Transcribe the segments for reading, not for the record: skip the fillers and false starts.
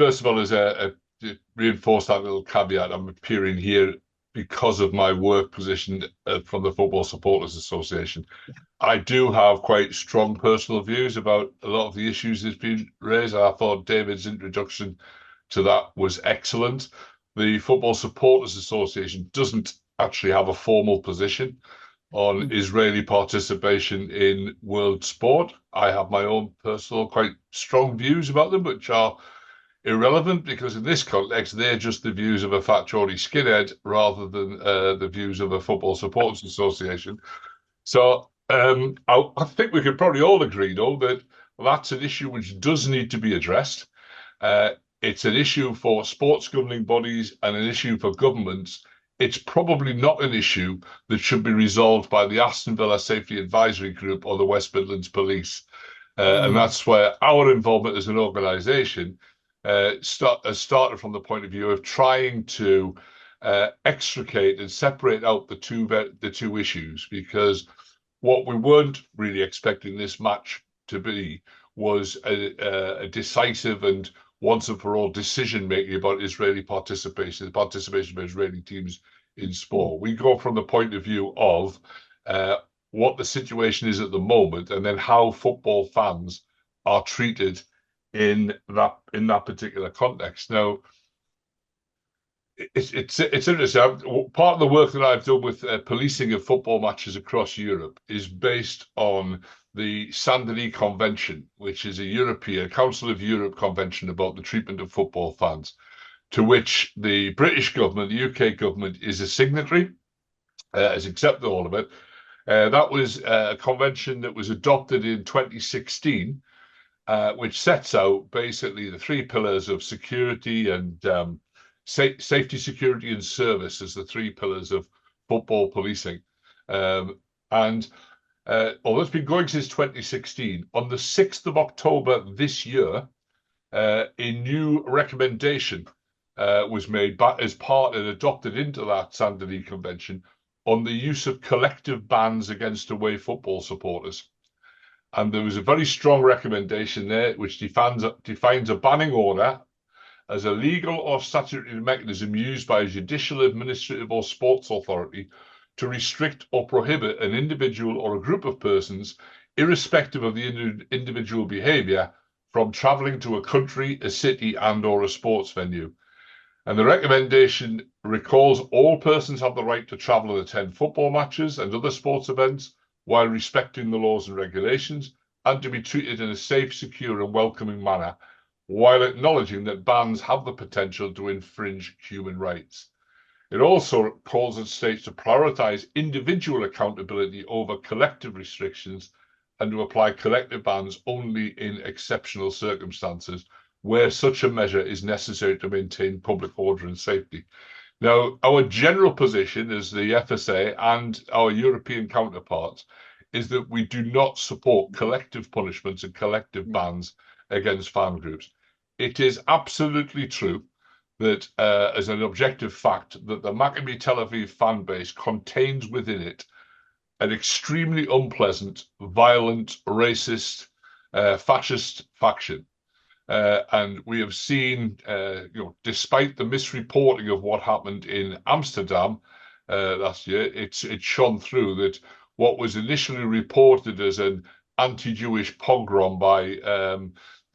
first of all, to reinforce that little caveat, I'm appearing here because of my work position from the Football Supporters Association. I do have quite strong personal views about a lot of the issues that's been raised. I thought David's introduction to that was excellent. The Football Supporters Association doesn't actually have a formal position on Israeli participation in world sport. I have my own personal, quite strong views about them, which are irrelevant because in this context, they're just the views of a fat Geordie skinhead rather than the views of a Football Supporters Association. So I think we could probably all agree, though, that that's an issue which does need to be addressed. It's an issue for sports governing bodies and an issue for governments. It's probably not an issue that should be resolved by the Aston Villa Safety Advisory Group or the West Midlands Police. And that's where our involvement as an organisation has started from the point of view of trying to extricate and separate out the two issues, because what we weren't really expecting this match to be was a decisive and once and for all decision making about Israeli participation, the participation of Israeli teams in sport. We go from the point of view of what the situation is at the moment, and then how football fans are treated in that particular context. Now, it's interesting. Part of the work that I've done with policing of football matches across Europe is based on the Saint-Denis Convention, which is a European Council of Europe convention about the treatment of football fans, to which the British government, the UK government, is a signatory, has accepted all of it. That was a convention that was adopted in 2016, which sets out basically the three pillars of security and safety, security, and service as the three pillars of football policing. Although it's been going since 2016, on the 6th of October this year, a new recommendation was made as part and adopted into that Saint-Denis Convention on the use of collective bans against away football supporters. And there was a very strong recommendation there which defines a banning order as a legal or statutory mechanism used by a judicial, administrative, or sports authority to restrict or prohibit an individual or a group of persons, irrespective of the individual behaviour, from travelling to a country, a city, and/or a sports venue. And the recommendation recalls all persons have the right to travel and attend football matches and other sports events while respecting the laws and regulations, and to be treated in a safe, secure, and welcoming manner, while acknowledging that bans have the potential to infringe human rights. It also calls on states to prioritise individual accountability over collective restrictions and to apply collective bans only in exceptional circumstances where such a measure is necessary to maintain public order and safety. Now, our general position as the FSA and our European counterparts is that we do not support collective punishments and collective bans against fan groups. It is absolutely true that, as an objective fact, that the Maccabi Tel Aviv fan base contains within it an extremely unpleasant, violent, racist, fascist faction. And we have seen, despite the misreporting of what happened in Amsterdam last year, it's shone through that what was initially reported as an anti-Jewish pogrom by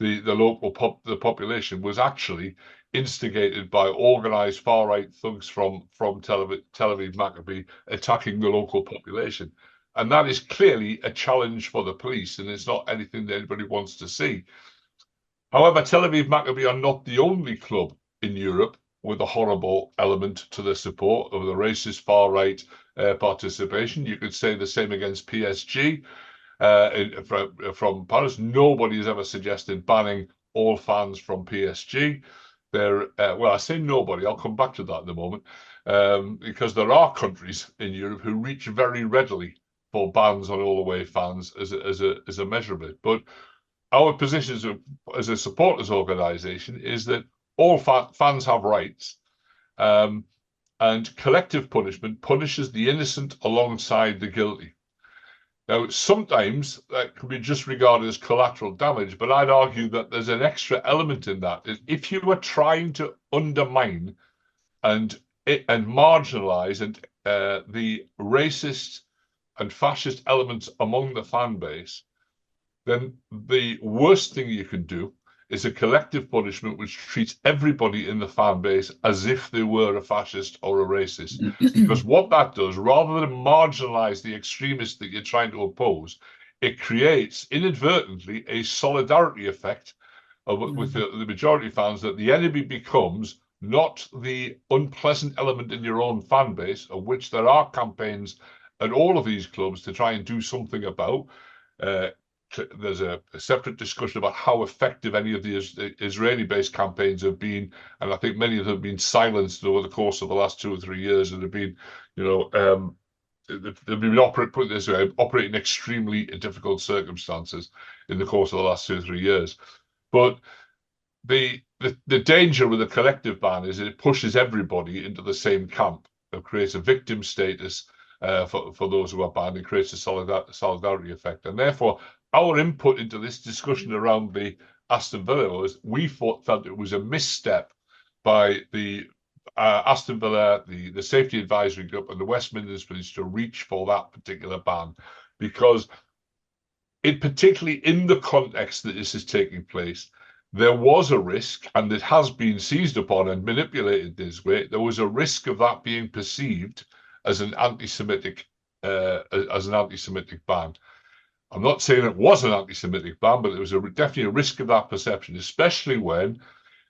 the population was actually instigated by organised far-right thugs from Tel Aviv Maccabi attacking the local population. And that is clearly a challenge for the police, and it's not anything that anybody wants to see. However, Tel Aviv Maccabi are not the only club in Europe with a horrible element to their support of the racist far-right participation. You could say the same against PSG from Paris. Nobody has ever suggested banning all fans from PSG. Well, I say nobody, I'll come back to that in a moment, because there are countries in Europe who reach very readily for bans on all away fans as a measure of it. But our position as a supporters organisation is that all fans have rights, and collective punishment punishes the innocent alongside the guilty. Now, sometimes that can be just regarded as collateral damage, but I'd argue that there's an extra element in that. If you were trying to undermine and marginalize the racist and fascist elements among the fan base, then the worst thing you can do is a collective punishment which treats everybody in the fan base as if they were a fascist or a racist. Because what that does, rather than marginalize the extremists that you're trying to oppose, it creates inadvertently a solidarity effect with the majority fans, that the enemy becomes not the unpleasant element in your own fan base, of which there are campaigns at all of these clubs to try and do something about. There's a separate discussion about how effective any of the Israeli-based campaigns have been, and I think many of them have been silenced over the course of the last 2 or 3 years, and have been, they've been operating extremely difficult circumstances in the course of the last 2 or 3 years. But the danger with a collective ban is it pushes everybody into the same camp. It creates a victim status for those who are banned. It creates a solidarity effect, and therefore our input into this discussion around the Aston Villa was we felt it was a misstep by the Aston Villa, the Safety Advisory Group, and the West Midlands Police to reach for that particular ban, because particularly in the context that this is taking place, there was a risk, and it has been seized upon and manipulated this way. There was a risk of that being perceived as an anti-Semitic ban. I'm not saying it was an anti-Semitic ban, but there was definitely a risk of that perception, especially when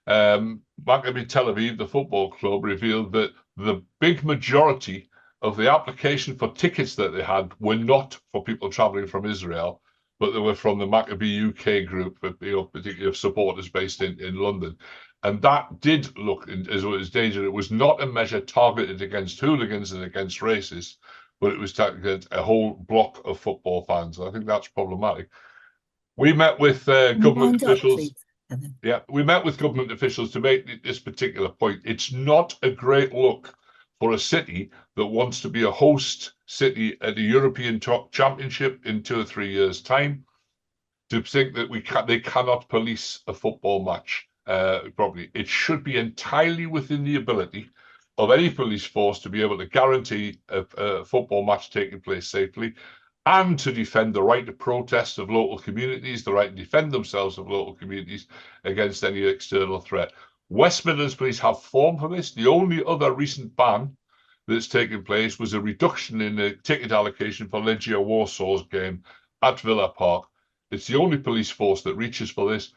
Maccabi Tel Aviv, the football club, revealed that the big majority of the application for tickets that they had were not for people traveling from Israel, but they were from the Maccabi UK group, particularly of supporters based in London. And that did look as though it was danger. It was not a measure targeted against hooligans and against racists, but it was targeted a whole block of football fans. I think that's problematic. We met with government officials. Yeah, we met with government officials to make this particular point. It's not a great look for a city that wants to be a host city at the European Championship in 2 or 3 years' time, to think that they cannot police a football match properly. It should be entirely within the ability of any police force to be able to guarantee a football match taking place safely, and to defend the right to protest of local communities, the right to defend themselves of local communities against any external threat. West Midlands Police have formed for this. The only other recent ban that's taken place was a reduction in the ticket allocation for Legia Warsaw's game at Villa Park. It's the only police force that reaches for this.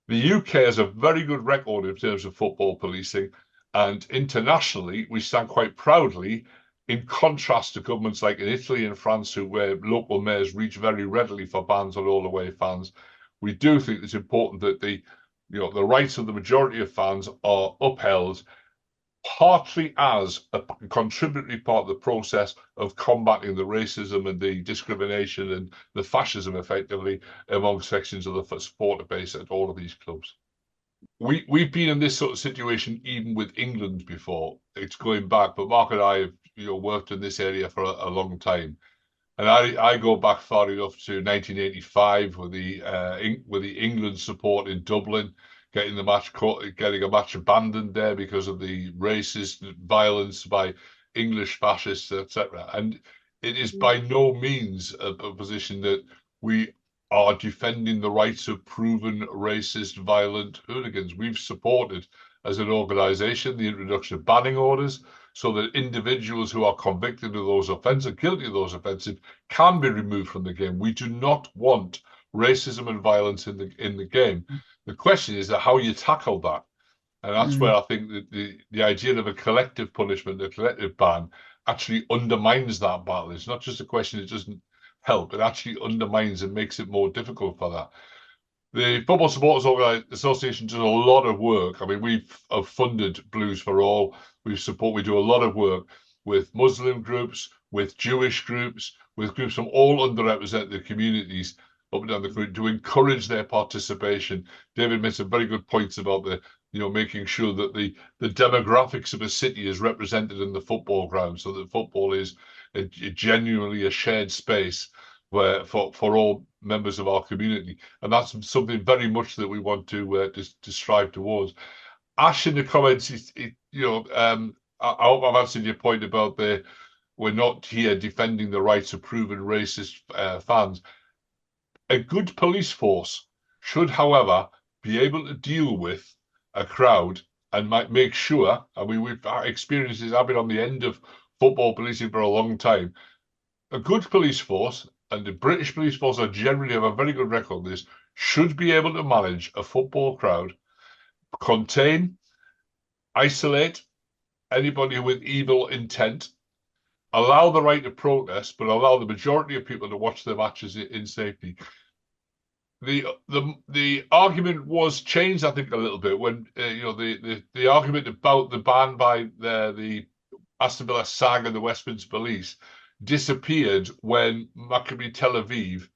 The UK has a very good record in terms of football policing, and internationally we stand quite proudly, in contrast to governments like in Italy and France, where local mayors reach very readily for bans on all away fans. We do think it's important that the rights of the majority of fans are upheld, partly as a contributory part of the process of combating the racism and the discrimination and the fascism, effectively, among sections of the supporter base at all of these clubs. We've been in this sort of situation even with England before. It's going back, but Mark and I have worked in this area for a long time, and I go back far enough to 1985 with the England support in Dublin, getting a match abandoned there because of the racist violence by English fascists, etc. And it is by no means a position that we are defending the rights of proven racist, violent hooligans. We've supported, as an organisation, the introduction of banning orders so that individuals who are convicted of those offences, guilty of those offences, can be removed from the game. We do not want racism and violence in the game. The question is how you tackle that. And that's where I think that the idea of a collective punishment, a collective ban, actually undermines that battle. It's not just a question, it doesn't help. It actually undermines and makes it more difficult for that. The Football Supporters Association does a lot of work. I mean, we've funded Blues for All. We do a lot of work with Muslim groups, with Jewish groups, with groups from all underrepresented communities up and down the country to encourage their participation. David made some very good points about making sure that the demographics of a city is represented in the football ground, so that football is genuinely a shared space for all members of our community, and that's something very much that we want to strive towards. Ash in the comments, I hope I've answered your point about we're not here defending the rights of proven racist fans. A good police force should, however, be able to deal with a crowd and might make sure, I mean, we've experienced this, I've been on the end of football policing for a long time. A good police force, and the British police force are generally have a very good record on this, should be able to manage a football crowd, contain, isolate anybody with evil intent, allow the right to protest, but allow the majority of people to watch their matches in safety. The argument was changed, I think, a little bit when the argument about the ban by the Aston Villa SAG and the Westminster Police disappeared when Maccabi Tel Aviv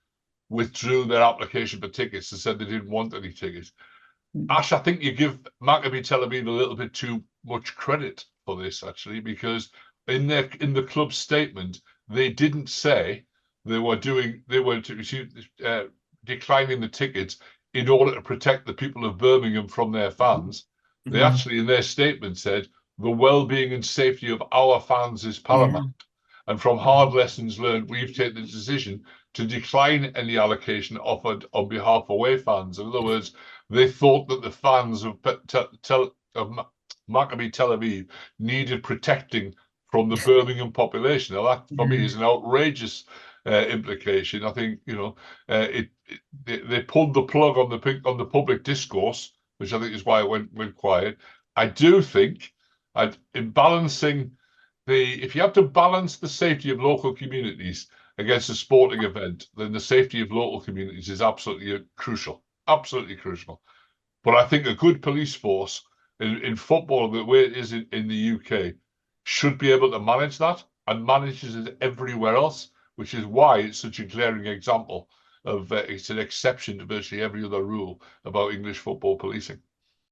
withdrew their application for tickets and said they didn't want any tickets. Ash, I think you give Maccabi Tel Aviv a little bit too much credit for this, actually, because in the club statement they didn't say they were declining the tickets in order to protect the people of Birmingham from their fans. They actually, in their statement, said the well-being and safety of our fans is paramount. And from hard lessons learned, we've taken the decision to decline any allocation offered on behalf of away fans. In other words, they thought that the fans of Maccabi Tel Aviv needed protecting from the Birmingham population. Now, that for me is an outrageous implication. I think they pulled the plug on the public discourse, which I think is why it went quiet. I do think, in balancing if you have to balance the safety of local communities against a sporting event, then the safety of local communities is absolutely crucial. Absolutely crucial. But I think a good police force in football, the way it is in the UK, should be able to manage that and manages it everywhere else, which is why it's such a glaring example of it's an exception to virtually every other rule about English football policing.